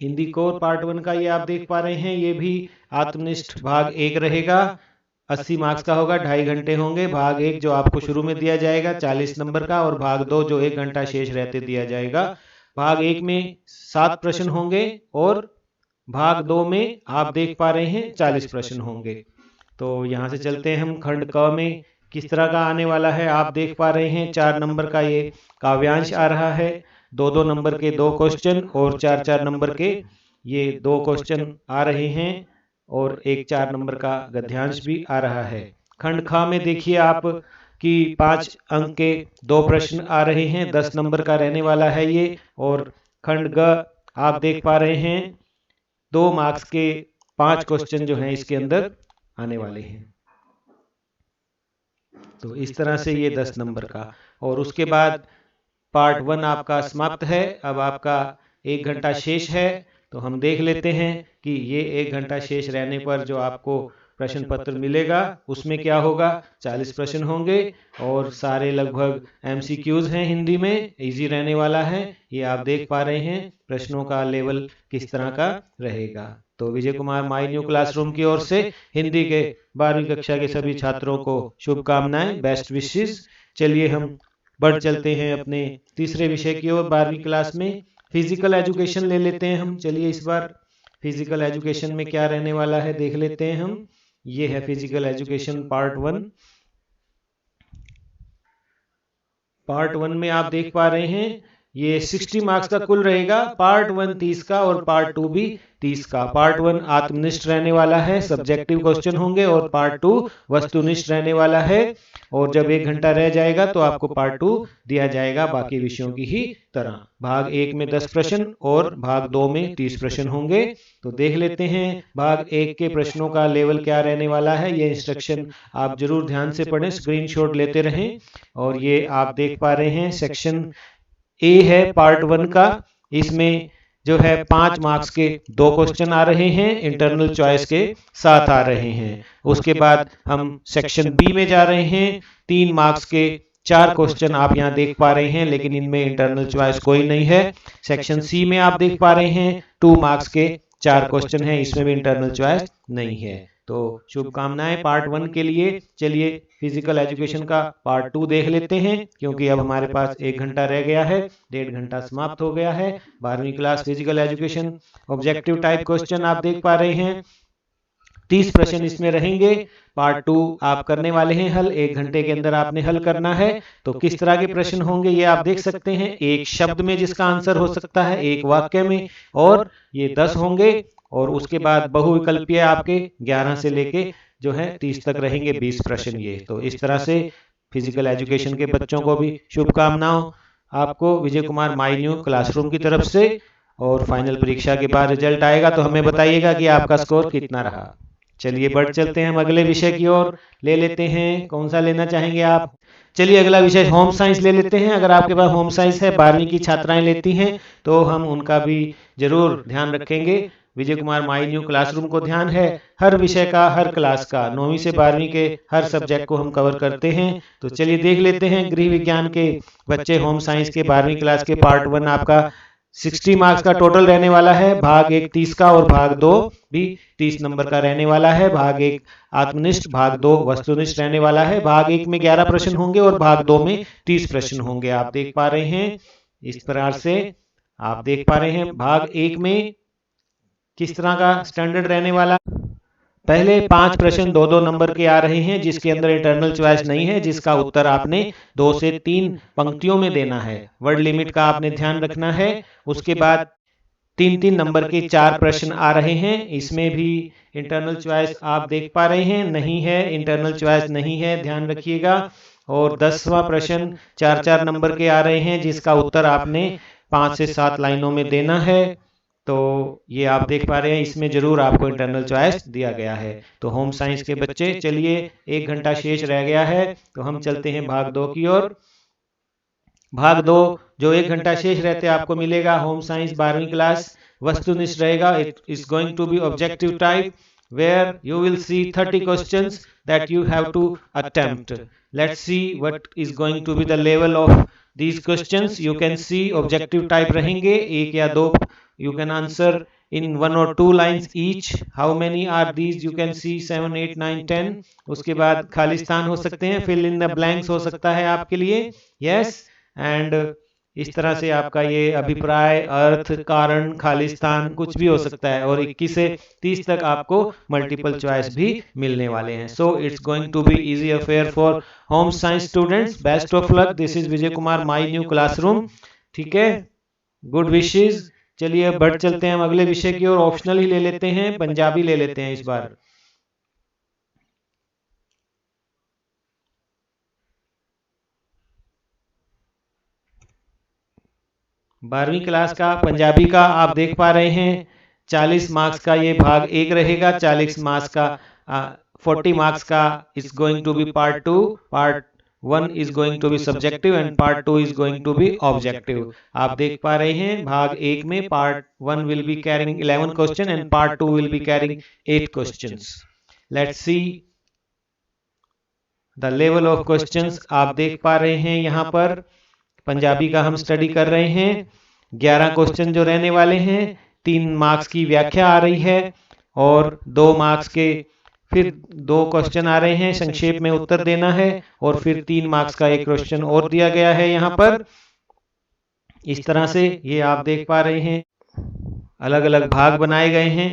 Hindi core part 1 का ये आप देख पा रहे हैं, ये भी आत्मनिष्ठ भाग 1 रहेगा, 80 मार्क्स का होगा, 2.5 घंटे होंगे। भाग 1 जो आपको शुरू में दिया जाएगा 40 नंबर का, और भाग 2 जो 1 घंटा शेष रहते दिया जाएगा। भाग 1 में 7 प्रश्न होंगे और भाग 2 में आप देख पा रहे हैं 40 प्रश्न होंगे। तो यहाँ से चलते हैं हम खंड क में किस तरह का आने वाला है। आप देख पा रहे हैं 4 नंबर का ये काव्यांश आ रहा है, 2-2 नंबर के 2 क्वेश्चन और 4-4 नंबर के ये 2 क्वेश्चन आ रहे हैं, और एक 4 नंबर का गद्यांश भी आ रहा है। खंड ख में देखिए आप कि 5 अंक के 2 प्रश्न आ रहे हैं, 10 नंबर का रहने वाला है ये। और खंड ग आप देख पा रहे हैं 2 मार्क्स के 5 क्वेश्चन जो हैं इसके अंदर आने वाले हैं। तो इस तरह से ये 10 नंबर का, और उसके बाद पार्ट 1 आपका समाप्त है। अब आपका 1 घंटा शेष है, तो हम देख लेते हैं कि ये 1 घंटा शेष रहने पर जो आपको प्रश्न पत्र मिलेगा उसमें क्या होगा। 40 प्रश्न होंगे और सारे लगभग MCQs हैं, हिंदी में इजी रहने वाला है। ये आप देख पा रहे हैं प्रश्नों का लेवल किस तरह का रहेगा। तो Vijay Kumar my new classroom की ओर से हिंदी के 12वीं कक्षा के सभी छात्रों को शुभकामनाएं, बेस्ट विशेस। चलिए हम बढ़ चलते हैं अपने तीसरे विषय की ओर। 12वीं क्लास में फिजिकल एजुकेशन ले लेते हैं हम। चलिए इस बार फिजिकल एजुकेशन में क्या रहने वाला है देख लेते हैं हम। ये है फिजिकल एजुकेशन पार्ट 1। पार्ट 1 में आप देख पा रहे हैं ये 60 मार्क्स का कुल रहेगा। पार्ट 1 30 का और पार्ट 2 भी 30 का। पार्ट 1 आत्मनिष्ठ रहने वाला है, सब्जेक्टिव क्वेश्चन होंगे, और पार्ट 2 वस्तुनिष्ठ रहने वाला है। और जब 1 घंटा रह जाएगा तो आपको पार्ट 2 दिया जाएगा बाकी विषयों की ही तरह। भाग 1 में 10 प्रश्न और भाग 2 में 30 प्रश्न होंगे। तो देख लेते हैं भाग 1 के प्रश्नों का लेवल क्या रहने वाला है। ये इंस्ट्रक्शन आप जरूर ध्यान से पढ़ें, स्क्रीनशॉट लेते रहें। और ये आप देख पा रहे हैं सेक्शन ए है पार्ट 1 का। इसमें जो है 5 मार्क्स के 2 क्वेश्चन आ रहे हैं, इंटरनल चॉइस के 7 आ रहे हैं। उसके बाद हम सेक्शन बी में जा रहे हैं। 3 मार्क्स के 4 क्वेश्चन आप यहाँ देख पा रहे हैं, लेकिन इनमें इंटरनल चॉइस कोई नहीं है। सेक्शन सी में आप देख पा रहे हैं 2 मार्क्स के 4 क्वेश्चन हैं, इसमें भी इंटरनल चॉइस नहीं है। तो शुभकामनाएं पार्ट 1 के लिए। चलिए फिजिकल एजुकेशन का पार्ट 2 देख लेते हैं, क्योंकि अब हमारे पास 1 घंटा रह गया है, 1.5 घंटा समाप्त हो गया है। 12वीं class physical education objective type question आप देख पा रहे हैं, 30 प्रश्न इसमें रहेंगे। पार्ट 2 आप करने वाले हैं हल, 1 घंटे के अंदर आपने हल करना है। तो किस तरह के प्रश्न होंगे ये आप देख सकते हैं। एक शब्द में जिसका आंसर हो सकता है, एक वाक्य में, और ये 10 होंगे। और उसके बाद बहुविकल्पीय आपके 11 से लेके जो है 30 तक रहेंगे, 20 प्रश्न ये। तो इस तरह से फिजिकल एजुकेशन के बच्चों को भी शुभकामनाओं आपको Vijay Kumar my new classroom की तरफ से। और फाइनल परीक्षा के बाद रिजल्ट आएगा तो हमें बताइएगा कि आपका स्कोर कितना रहा। चलिए बढ़ चलते हैं हम अगले विषय की ओर। ले लेते हैं, कौन सा लेना चाहेंगे आप? चलिए अगला विषय होम साइंस ले लेते हैं। अगर आपके पास होम साइंस है, 12वीं की छात्राएं लेती हैं, तो हम उनका भी जरूर ध्यान रखेंगे। Vijay Kumar my new classroom को ध्यान है हर विषय का, हर क्लास का, 9वीं से 12वीं के हर सब्जेक्ट को हम कवर करते हैं। तो चलिए देख लेते हैं गृह विज्ञान के बच्चे होम साइंस के 12वीं क्लास के पार्ट 1 आपका 60 मार्क्स का टोटल रहने वाला है। भाग 1 30 का और भाग 2 भी 30 नंबर का रहने वाला है। भाग 1 आत्मनिष्ठ, भाग 2 वस्तुनिष्ठ रहने वाला है। भाग 1 में 11 प्रश्न होंगे और भाग 2 में 30 प्रश्न होंगे। आप देख पा रहे हैं इस प्रकार से आप देख पा रहे हैं भाग 1 में किस तरह का स्टैंडर्ड रहने वाला। पहले 5 प्रश्न 2-2 नंबर के आ रहे हैं, जिसके अंदर इंटरनल चॉइस नहीं है, जिसका उत्तर आपने 2 से 3 पंक्तियों में देना है। वर्ड लिमिट का आपने ध्यान रखना है। उसके बाद 3-3 नंबर के 4 प्रश्न आ रहे हैं, इसमें भी इंटरनल चॉइस आप देख पा रहे हैं नहीं है, इंटरनल चॉइस नहीं है, ध्यान रखिएगा। और 10वां प्रश्न 4-4 नंबर के आ रहे हैं, जिसका उत्तर आपने 5 से 7 लाइनों में देना है। तो ये आप देख पा रहे हैं, इसमें जरूर आपको इंटरनल चॉइस दिया गया है। तो होम साइंस के बच्चे चलिए 1 घंटा शेष रह गया है, तो हम चलते हैं भाग 2 की ओर। भाग 2 जो 1 घंटा शेष रहते आपको मिलेगा होम साइंस 12वीं क्लास वस्तुनिष्ठ रहेगा। It is going to be objective type where you will see 30 questions that you have to attempt. Let's see what is going to be the level of these questions. You can see objective type रहेंगे, 1 या 2 you can answer in 1 or 2 lines each. How many are these? You can see 7, 8, 9, 10. उसके बाद खालिस्तान हो सकते हैं, fill in the blanks हो सकता है आपके लिए. Yes, and इस तरह से आपका ये अभिप्राय, अर्थ, कारण, खालिस्तान कुछ भी हो सकता है. और 21 से 30 तक आपको मल्टीपल चॉइस भी मिलने वाले हैं. So it's going to be easy affair for home science students. Best of luck. This is Vijay Kumar, my new classroom. ठीक है, गुड विशेस. चलिए अब बढ़ चलते हैं हम अगले विषय की ओर. ऑप्शनल ही ले लेते हैं, पंजाबी ले लेते हैं इस बार. 12वीं क्लास का पंजाबी का आप देख पा रहे हैं 40 मार्क्स का ये भाग 1 रहेगा. 40 मार्क्स का 40 मार्क्स का is going to be part 2. Part 1 is going to be subjective and part 2 is going to be objective. आप देख पा रहे हैं भाग 1 में part 1 will be carrying 11 question and part 2 will be carrying 8 questions. Let's see the level of questions. आप देख पा रहे हैं यहाँ पर पंजाबी का हम स्टडी कर रहे हैं. 11 क्वेश्चन जो रहने वाले हैं, 3 मार्क्स की व्याख्या आ रही है और 2 मार्क्स के फिर 2 क्वेश्चन आ रहे हैं, संक्षेप में उत्तर देना है. और फिर 3 मार्क्स का एक क्वेश्चन और दिया गया है यहाँ पर. इस तरह से ये आप देख पा रहे हैं अलग अलग भाग बनाए गए हैं.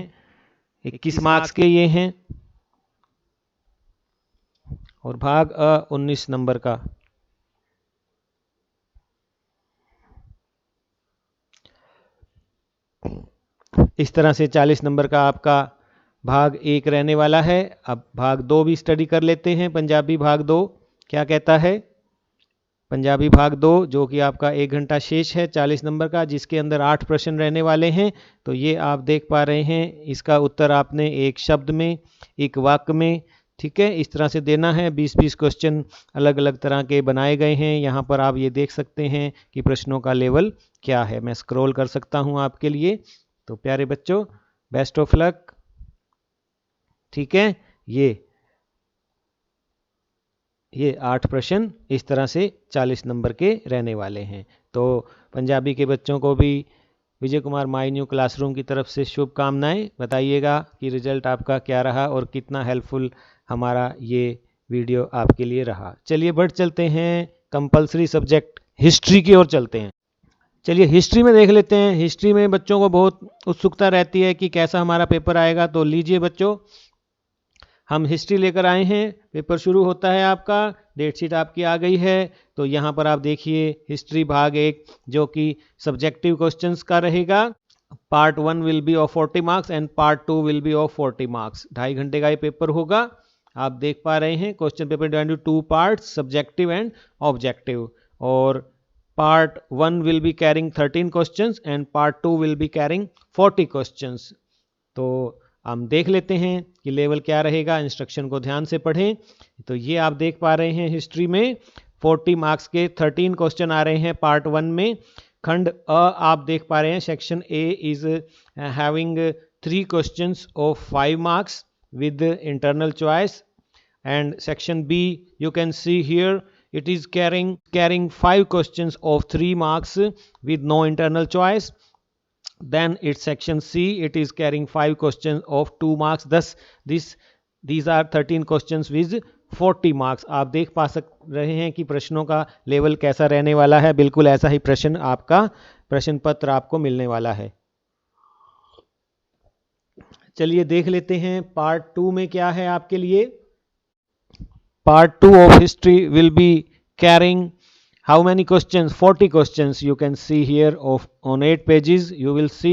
21 मार्क्स के ये हैं और भाग 19 नंबर का. इस तरह से 40 नंबर का आपका भाग 1 रहने वाला है. अब भाग 2 भी स्टडी कर लेते हैं. पंजाबी भाग 2 क्या कहता है? पंजाबी भाग 2 जो कि आपका 1 घंटा शेष है 40 नंबर का, जिसके अंदर 8 प्रश्न रहने वाले हैं. तो ये आप देख पा रहे हैं, इसका उत्तर आपने एक शब्द में, एक वाक्य में, ठीक है, इस तरह से देना है. 20-20 क्वेश्चन अलग अलग तरह के बनाए गए हैं. यहाँ पर आप ये देख सकते हैं कि प्रश्नों का लेवल क्या है. मैं स्क्रॉल कर सकता हूँ आपके लिए. तो प्यारे बच्चों, बेस्ट ऑफ लक. ठीक है, ये 8 प्रश्न इस तरह से 40 नंबर के रहने वाले हैं. तो पंजाबी के बच्चों को भी विजय कुमार माय न्यू क्लासरूम की तरफ से शुभकामनाएं. बताइएगा कि रिजल्ट आपका क्या रहा और कितना हेल्पफुल हमारा ये वीडियो आपके लिए रहा. चलिए बढ़ चलते हैं कंपलसरी सब्जेक्ट हिस्ट्री की ओर चलते हैं. चलिए हिस्ट्री में देख लेते हैं. हिस्ट्री में बच्चों को बहुत उत्सुकता रहती है कि कैसा हमारा पेपर आएगा. तो लीजिए बच्चों, हम हिस्ट्री लेकर आए हैं. पेपर शुरू होता है आपका. डेट शीट आपकी आ गई है. तो यहाँ पर आप देखिए हिस्ट्री भाग 1 जो कि सब्जेक्टिव क्वेश्चंस का रहेगा. Part 1 will B of 40 marks and part 2 will B of 40 marks. 2.5 घंटे का ये पेपर होगा. आप देख पा रहे हैं question paper divided into 2 parts, subjective and objective. और part 1 will be carrying 13 questions and part 2 will be carrying 40 questions. तो हम देख लेते हैं कि लेवल क्या रहेगा. इंस्ट्रक्शन को ध्यान से पढ़ें. तो ये आप देख पा रहे हैं हिस्ट्री में 40 मार्क्स के 13 क्वेश्चन आ रहे हैं पार्ट 1 में. खंड अ आप देख पा रहे हैं, section A is having 3 questions of 5 marks with internal choice, and section B you can see here it is carrying 5 questions of 3 marks with no internal choice. Then it's section C, it is carrying 5 questions of 2 marks. Thus these are 13 questions with 40 marks. आप देख पा रहे हैं कि प्रश्नों का level कैसा रहने वाला है. बिल्कुल ऐसा ही प्रश्न आपका प्रश्न पत्र आपको मिलने वाला है. चलिए देख लेते हैं पार्ट 2 में क्या है आपके लिए. Part 2 of history will be carrying how many questions? 40 questions. You can see here of on 8 pages you will see.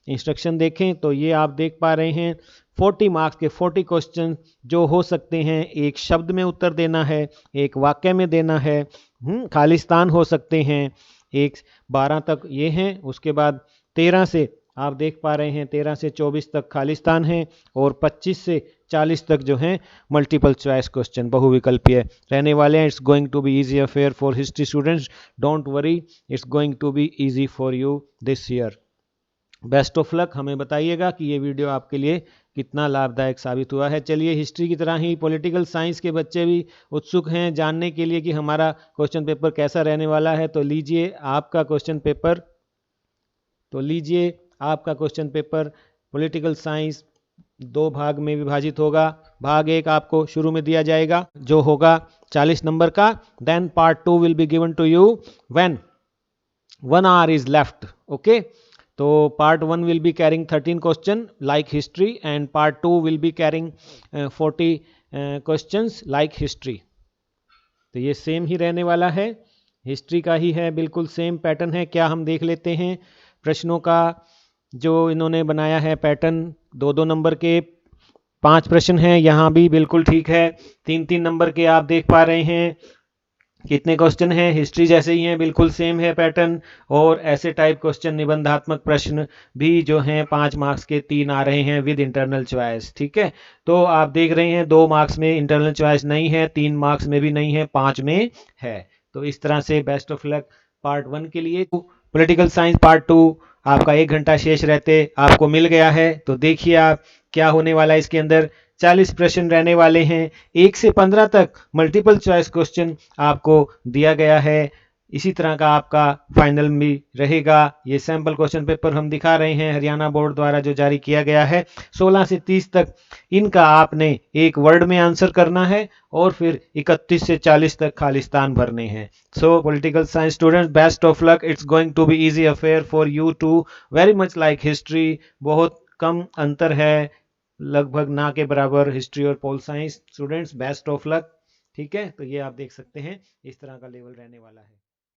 Instruction देखें तो ये आप देख पा रहे हैं 40 मार्क्स के 40 क्वेश्चन जो हो सकते हैं. एक शब्द में उत्तर देना है, एक वाक्य में देना है, खालिस्तान हो सकते हैं. 12 तक ये हैं. उसके बाद 13 से आप देख पा रहे हैं 13 से 24 तक खालिस्तान है और 25 से 40 तक जो हैं मल्टीपल चॉइस क्वेश्चन बहुविकल्पीय रहने वाले हैं. It's going to be easy affair for history students. Don't worry, it's going to be easy for you this year. Best of luck. हमें बताइएगा कि ये वीडियो आपके लिए कितना लाभदायक साबित हुआ है. चलिए हिस्ट्री की तरह ही पॉलिटिकल साइंस के बच्चे भी उत्सुक हैं जानने के लिए कि हमारा क्वेश्चन पेपर कैसा रहने वाला है. तो लीजिए आपका क्वेश्चन पेपर. तो लीजिए आपका क्वेश्चन पेपर पॉलिटिकल साइंस 2 भाग में विभाजित होगा। भाग 1 आपको शुरू में दिया जाएगा जो होगा 40 नंबर का। Then part 2 will be given to you when 1 hour is left. Okay, तो part 1 will be carrying 13 question like history and part 2 will be carrying 40 questions like history. तो ये सेम ही रहने वाला है, हिस्ट्री का ही है, बिल्कुल सेम पैटर्न है। क्या हम देख लेते हैं प्रश्नों का जो इन्होंने बनाया है पैटर्न। 2-2 नंबर के 5 प्रश्न हैं, यहाँ भी बिल्कुल ठीक है। 3-3 नंबर के आप देख पा रहे हैं कितने क्वेश्चन हैं, हिस्ट्री जैसे ही हैं, बिल्कुल सेम है पैटर्न। और ऐसे टाइप क्वेश्चन निबंधात्मक प्रश्न भी जो हैं 5 मार्क्स के 3 आ रहे हैं विद इंटरनल चॉइस। ठीक है, तो आप देख रहे हैं 2 मार्क्स में इंटरनल चॉइस नहीं है, 3 मार्क्स में भी नहीं है, 5 में है। तो इस तरह से बेस्ट ऑफ लक पार्ट 1 के लिए। पॉलिटिकल साइंस पार्ट 2 आपका 1 घंटा शेष रहते आपको मिल गया है। तो देखिए आप क्या होने वाला है इसके अंदर। 40 प्रश्न रहने वाले हैं, 1 से 15 तक मल्टीपल चॉइस क्वेश्चन आपको दिया गया है। इसी तरह का आपका फाइनल भी रहेगा। ये सैंपल क्वेश्चन पेपर हम दिखा रहे हैं हरियाणा बोर्ड द्वारा जो जारी किया गया है। 16 से 30 तक इनका आपने एक वर्ड में आंसर करना है और फिर 31 से 40 तक खालिस्तान भरने हैं। So political science students, best of luck. It's going to be easy affair for you too, very much like history. बहुत कम अंतर है, लगभग ना के बराबर हिस्ट्री और pol science. Students best of luck. ठीक है, तो ये आप देख सकते हैं इस तरह का लेवल रहने वाला है।